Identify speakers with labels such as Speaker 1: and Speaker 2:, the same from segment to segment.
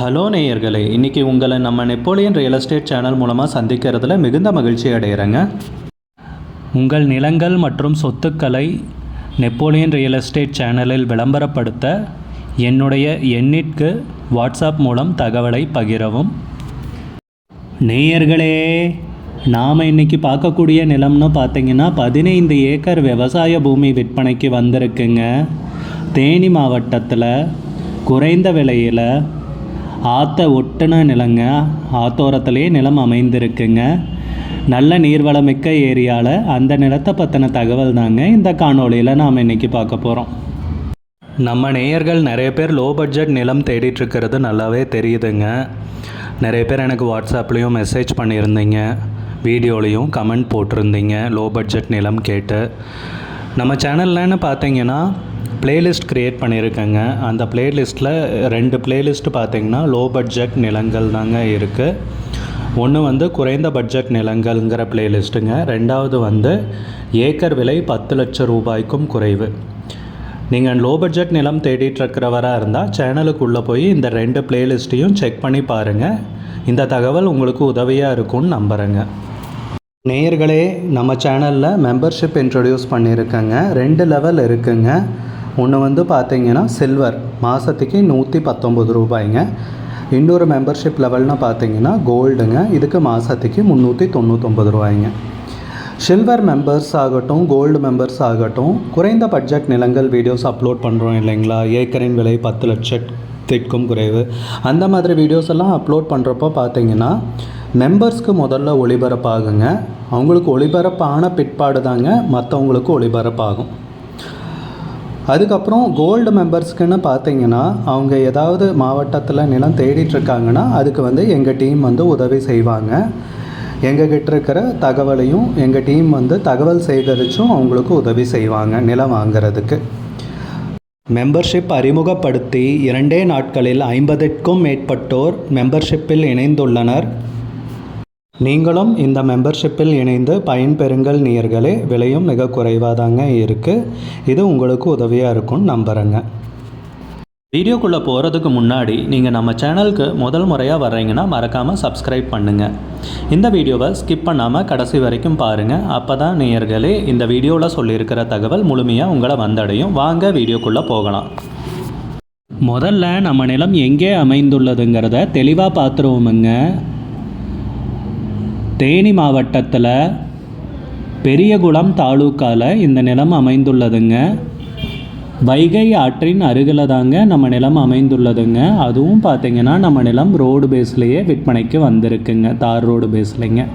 Speaker 1: Hello நேயர்களே, இன்றைக்கி உங்களை நம்ம நெப்போலியன் ரியல் எஸ்டேட் சேனல் மூலமாக சந்திக்கிறதுல மிகுந்த மகிழ்ச்சி அடைகிறேங்க. உங்கள் நிலங்கள் மற்றும் சொத்துக்களை நெப்போலியன் ரியல் எஸ்டேட் சேனலில் விளம்பரப்படுத்த என்னுடைய எண்ணிற்கு வாட்ஸ்அப் மூலம் தகவலை பகிரவும். நேயர்களே, நாம் இன்றைக்கி பார்க்கக்கூடிய நிலம்னு பார்த்திங்கன்னா 15 ஏக்கர் விவசாய பூமி விற்பனைக்கு வந்திருக்குங்க. தேனி மாவட்டத்தில் குறைந்த விலையில் ஆற்றை ஒட்டுன நிலங்க, ஆத்தோரத்துலேயே நிலம் அமைந்திருக்குங்க. நல்ல நீர்வளமிக்க ஏரியாவில் அந்த நிலத்தை பற்றின தகவல் தாங்க இந்த காணொலியில் நாம் இன்றைக்கி பார்க்க போகிறோம். நம்ம நேயர்கள் நிறைய பேர் லோ பட்ஜெட் நிலம் தேடிட்டுருக்கிறது நல்லாவே தெரியுதுங்க. நிறைய பேர் எனக்கு வாட்ஸ்அப்லேயும் மெசேஜ் பண்ணியிருந்தீங்க, வீடியோலையும் கமெண்ட் போட்டிருந்தீங்க லோ பட்ஜெட் நிலம் கேட்டு. நம்ம சேனல்லன்னு பார்த்தீங்கன்னா பிளேலிஸ்ட் க்ரியேட் பண்ணியிருக்கேங்க. அந்த பிளேலிஸ்ட்டில் 2 பிளேலிஸ்ட்டு பார்த்திங்கன்னா லோ பட்ஜெட் நிலங்கள் தாங்க இருக்குது. ஒன்று குறைந்த பட்ஜெட் நிலங்கள்ங்கிற பிளேலிஸ்ட்டுங்க. 2வது ஏக்கர் விலை 10 லட்சம் ரூபாய்க்கும் குறைவு. நீங்கள் லோ பட்ஜெட் நிலம் தேடிட்டுருக்கிறவராக இருந்தால் சேனலுக்குள்ளே போய் இந்த 2 பிளேலிஸ்ட்டையும் செக் பண்ணி பாருங்கள். இந்த தகவல் உங்களுக்கு உதவியாக இருக்கும்னு நம்புகிறேங்க. நேயர்களே, நம்ம சேனலில் மெம்பர்ஷிப் இன்ட்ரடியூஸ் பண்ணியிருக்கேங்க. 2 லெவல் இருக்குங்க. ஒன்று பார்த்தீங்கன்னா சில்வர், மாதத்துக்கு 119 ரூபாய்ங்க. இன்னொரு மெம்பர்ஷிப் லெவல்னு பார்த்தீங்கன்னா கோல்டுங்க. இதுக்கு மாதத்துக்கு 399 ரூபாய்ங்க. சில்வர் மெம்பர்ஸ் ஆகட்டும், கோல்டு மெம்பர்ஸ் ஆகட்டும், குறைந்த பட்ஜெட் நிலங்கள் வீடியோஸ் அப்லோட் பண்ணுறோம் இல்லைங்களா, ஏக்கரின் விலை 10 லட்சத்திற்கும் குறைவு, அந்த மாதிரி வீடியோஸ் எல்லாம் அப்லோட் பண்ணுறப்போ பார்த்தீங்கன்னா மெம்பர்ஸ்க்கு முதல்ல ஒளிபரப்பாகுங்க. அவங்களுக்கு ஒளிபரப்பான பிற்பாடு தாங்க மற்றவங்களுக்கு ஒளிபரப்பாகும். அதுக்கப்புறம் கோல்டு மெம்பர்ஸ்க்குன்னு பார்த்தீங்கன்னா அவங்க ஏதாவது மாவட்டத்தில் நிலம் தேடிட்டுருக்காங்கன்னா அதுக்கு எங்கள் டீம் உதவி செய்வாங்க. எங்ககிட்ட இருக்கிற தகவலையும் எங்கள் டீம் தகவல் சேகரித்தும் அவங்களுக்கு உதவி செய்வாங்க நிலம் வாங்கிறதுக்கு. மெம்பர்ஷிப் அறிமுகப்படுத்தி 2 நாட்களில் 50க்கும் மேற்பட்டோர் மெம்பர்ஷிப்பில் இணைந்துள்ளனர். நீங்களும் இந்த மெம்பர்ஷிப்பில் இணைந்து பயன்பெறுங்கள் நேயர்களே. விலையும் மிக குறைவாக தாங்க இருக்குது. இது உங்களுக்கு உதவியாக இருக்கும்னு நம்புகிறேங்க. வீடியோக்குள்ளே போகிறதுக்கு முன்னாடி நீங்கள் நம்ம சேனலுக்கு முதல் முறையாக வர்றீங்கன்னா மறக்காமல் சப்ஸ்கிரைப் பண்ணுங்கள். இந்த வீடியோவை ஸ்கிப் பண்ணாமல் கடைசி வரைக்கும் பாருங்கள். அப்போ தான் நேயர்களே இந்த வீடியோவில் சொல்லியிருக்கிற தகவல் முழுமையாக உங்களை வந்தடையும். வாங்க வீடியோக்குள்ளே போகலாம். முதல்ல நம்ம நிலம் எங்கே அமைந்துள்ளதுங்கிறத தெளிவாக பார்த்துருவோமுங்க. தேனி மாவட்டத்தில் பெரியகுளம் தாலுக்காவில் இந்த நிலம் அமைந்துள்ளதுங்க. வைகை ஆற்றின் அருகில் தாங்க நம்ம நிலம் அமைந்துள்ளதுங்க. அதுவும் பார்த்திங்கன்னா நம்ம நிலம் ரோடு பேஸ்லேயே விற்பனைக்கு வந்திருக்குங்க, தார் ரோடு பேஸ்லேங்க.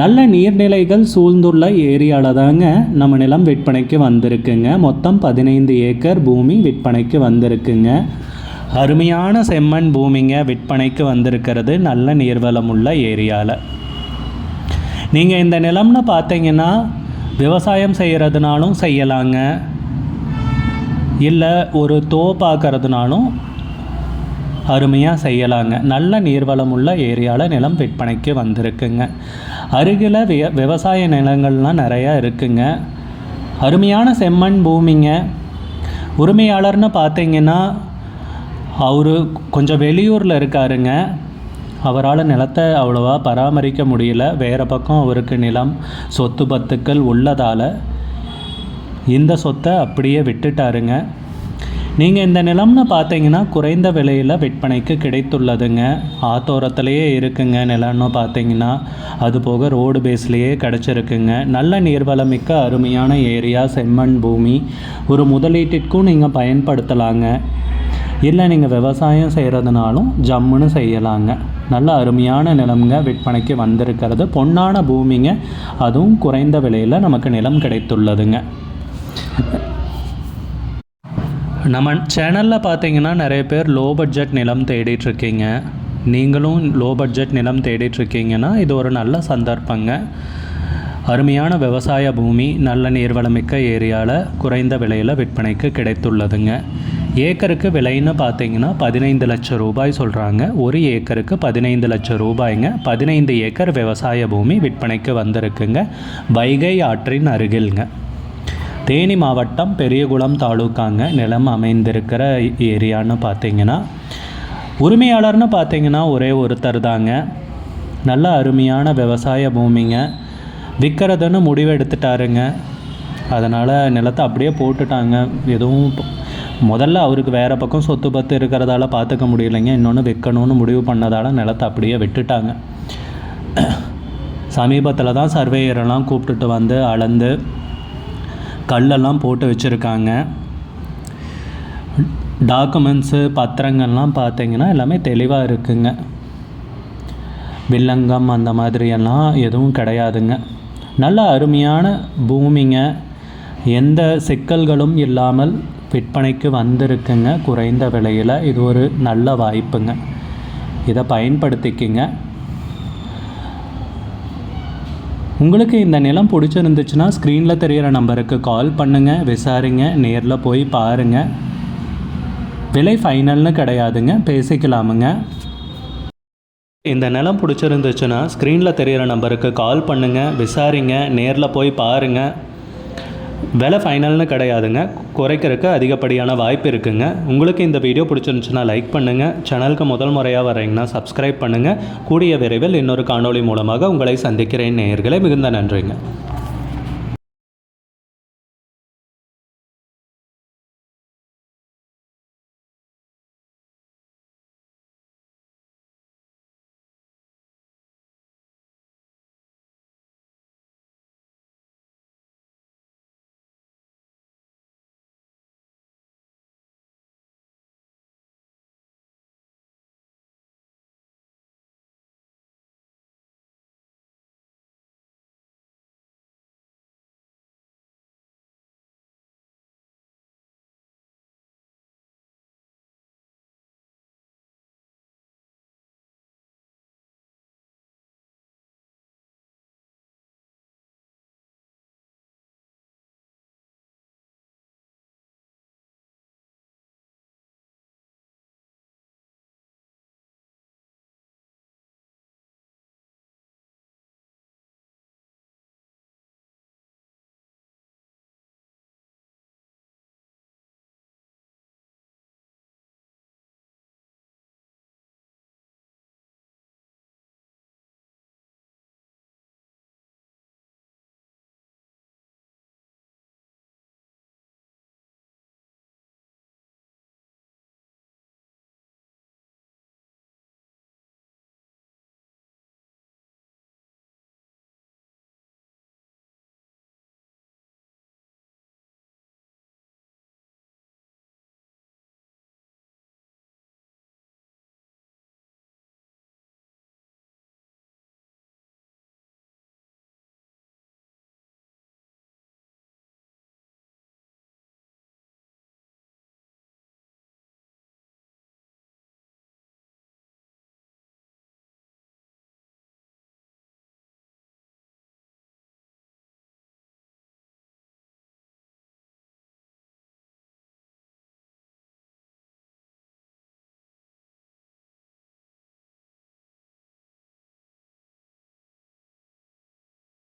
Speaker 1: நல்ல நீர்நிலைகள் சூழ்ந்துள்ள ஏரியாவில் தாங்க நம்ம நிலம் விற்பனைக்கு வந்திருக்குங்க. மொத்தம் 15 ஏக்கர் பூமி விற்பனைக்கு வந்திருக்குங்க. அருமையான செம்மண் பூமிங்க விற்பனைக்கு வந்திருக்கிறது, நல்ல நீர்வளமுள்ள ஏரியாவில். நீங்கள் இந்த நிலம்னு பார்த்தீங்கன்னா விவசாயம் செய்கிறதுனாலும் செய்யலாங்க, இல்லை ஒரு தோப்பாக்கிறதுனாலும் அருமையாக செய்யலாங்க. நல்ல நீர்வளமுள்ள ஏரியாவில் நிலம் விற்பனைக்கு வந்திருக்குங்க. அருகில் விவசாய நிலங்கள்லாம் நிறையா இருக்குங்க. அருமையான செம்மண் பூமிங்க. உரிமையாளர்னு பார்த்தீங்கன்னா அவர் கொஞ்சம் வெளியூரில் இருக்காருங்க. அவரால் நிலத்தை அவ்வளோவா பராமரிக்க முடியல. வேறு பக்கம் அவருக்கு நிலம் சொத்து பத்துக்கள் உள்ளதால் இந்த சொத்தை அப்படியே விட்டுட்டாருங்க. நீங்கள் இந்த நிலம்னு பார்த்தீங்கன்னா குறைந்த விலையில் விற்பனைக்கு கிடைத்துள்ளதுங்க. ஆத்தோரத்துலேயே இருக்குங்க நிலம்னு பார்த்தீங்கன்னா. அதுபோக ரோடு பேஸ்லேயே கிடச்சிருக்குங்க. நல்ல நீர்வளமிக்க அருமையான ஏரியா, செம்மண் பூமி. ஒரு முதலீட்டிற்கும் நீங்கள் பயன்படுத்தலாங்க, இல்லை நீங்கள் விவசாயம் செய்கிறதுனாலும் ஜம்முன்னு செய்யலாங்க. நல்ல அருமையான நிலம்ங்க விற்பனைக்கு வந்திருக்கிறது. பொன்னான பூமிங்க, அதுவும் குறைந்த விலையில் நமக்கு நிலம் கிடைத்துள்ளதுங்க. நம்ம சேனலில் பார்த்தீங்கன்னா நிறைய பேர் லோ பட்ஜெட் நிலம் தேடிட்டுருக்கீங்க. நீங்களும் லோ பட்ஜெட் நிலம் தேடிட்டுருக்கீங்கன்னா இது ஒரு நல்ல சந்தர்ப்பங்க. அருமையான விவசாய பூமி, நல்ல நீர்வளமிக்க ஏரியாவில் குறைந்த விலையில் விற்பனைக்கு கிடைத்துள்ளதுங்க. ஏக்கருக்கு விலைன்னு பார்த்தீங்கன்னா 15 லட்சம் ரூபாய் சொல்கிறாங்க. ஒரு ஏக்கருக்கு 15 லட்சம் ரூபாய்ங்க. 15 ஏக்கர் விவசாய பூமி விற்பனைக்கு வந்திருக்குங்க. வைகை ஆற்றின் அருகில்ங்க. தேனி மாவட்டம் பெரியகுளம் தாலுக்காங்க நிலம் அமைந்திருக்கிற ஏரியான்னு பார்த்தீங்கன்னா உரிமையாளர்னு பார்த்தீங்கன்னா ஒரே ஒருத்தர் தாங்க. நல்ல அருமையான விவசாய பூமிங்க. விற்கிறதுன்னு முடிவு எடுத்துட்டாருங்க. அதனால் நிலத்தை அப்படியே போட்டுட்டாங்க. எதுவும் முதல்ல அவருக்கு வேறு பக்கம் சொத்து பத்து இருக்கிறதால பார்த்துக்க முடியலைங்க. இன்னொன்று விற்கணும்னு முடிவு பண்ணதால் நிலத்தை அப்படியே விட்டுட்டாங்க. சமீபத்தில் தான் சர்வேயரெல்லாம் கூப்பிட்டுட்டு வந்து அளந்து கல்லெல்லாம் போட்டு வச்சுருக்காங்க. டாக்குமெண்ட்ஸு பத்திரங்கள்லாம் பார்த்தீங்கன்னா எல்லாமே தெளிவாக இருக்குங்க. வில்லங்கம் அந்த மாதிரியெல்லாம் எதுவும் கிடையாதுங்க. நல்ல அருமையான பூமிங்க. எந்த சிக்கல்களும் இல்லாமல் விற்பனைக்கு வந்திருக்குங்க குறைந்த விலையில். இது ஒரு நல்ல வாய்ப்புங்க. இதை பயன்படுத்திக்கிங்க. உங்களுக்கு இந்த நிலம் பிடிச்சிருந்துச்சுன்னா ஸ்க்ரீனில் தெரிகிற நம்பருக்கு கால் பண்ணுங்கள், விசாரிங்க, நேரில் போய் பாருங்கள். விலை ஃபைனல்னு கிடையாதுங்க, பேசிக்கலாமுங்க. இந்த நிலம் பிடிச்சிருந்துச்சுன்னா ஸ்க்ரீனில் தெரிகிற நம்பருக்கு கால் பண்ணுங்கள், விசாரிங்க, நேரில் போய் பாருங்கள். விலை ஃபைனல்னு கிடையாதுங்க, குறைக்கிறதுக்கு அதிகப்படியான வாய்ப்பு இருக்குங்க. உங்களுக்கு இந்த வீடியோ பிடிச்சிருந்துச்சுன்னா லைக் பண்ணுங்கள். சேனலுக்கு முதல் முறையாக வரீங்கன்னா சப்ஸ்கிரைப் பண்ணுங்கள். கூடிய விரைவில் இன்னொரு காணொளி மூலமாக உங்களை சந்திக்கிறேன் நேயர்களே. மிகுந்த நன்றிங்க.